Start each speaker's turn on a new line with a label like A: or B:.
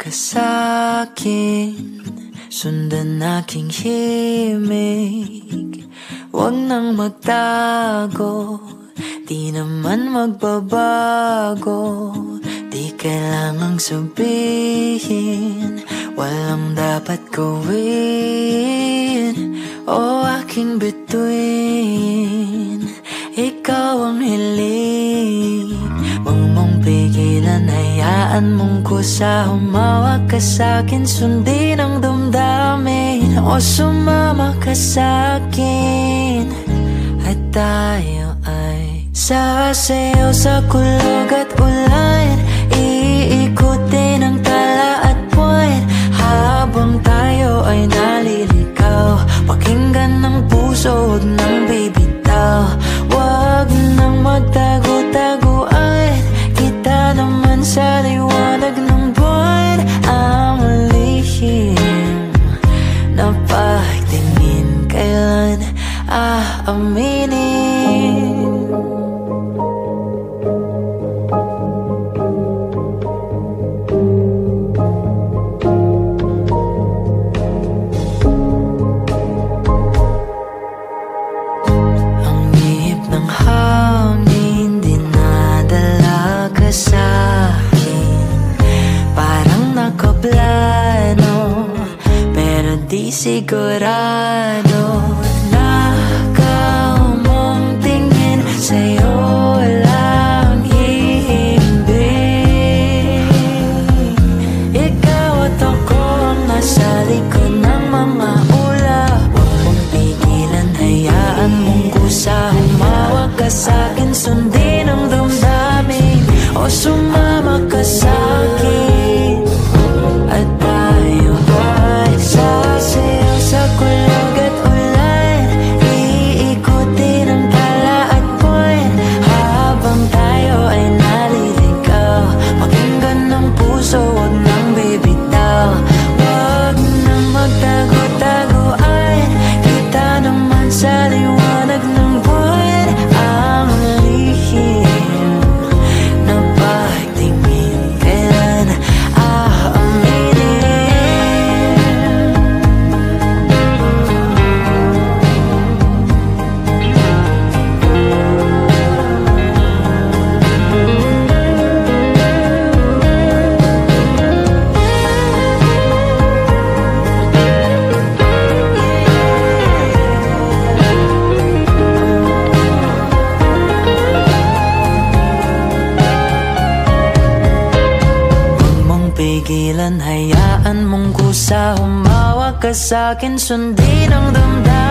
A: ka sa'kin, sundan aking himig. Huwag nang magtago, di naman magbabago. Di kailangang sabihin, walang dapat gawin. O aking bituin, ikaw ang hiling. Huwag mong pigilan, hayaan mong kusa. Humawak ka sa'kin, sundin ang damdamin. O sumama ka sa'kin, at tayo ay sasayaw sa kulog at ulan. Iikutin ang tala at buwan, habang tayo ay naliligaw. Pakinggan ng puso, huwag nang bibitaw. Huwag nang magtago-taguan, kita naman sa liwanag ng buwan. Ang lihim na pagtingin, kailan aaminin? Di sigurado, nakaw mong tingin, sa'yo lang hihimbing. Ikaw at ako ang nasa likod ng mga ulap. Huwag mong pigilan, hayaan mong kusa. Humawak ka sa'kin, sundin ang damdamin. O sumama ka sa'kin, at tayo ay sasayaw sa kulog at ulan. Iikutin ang tala at buwan, habang tayo ay naliligaw. Pakinggan ng puso, huwag nang bibitaw. Huwag nang magtago-taguan, kita naman sa liwanag ng buwan. Ang lihim na pagtingin, kailan aaminin? Pigilan, hayaan mong kusa. Humawak ka sa'kin, sundin ang damdamin.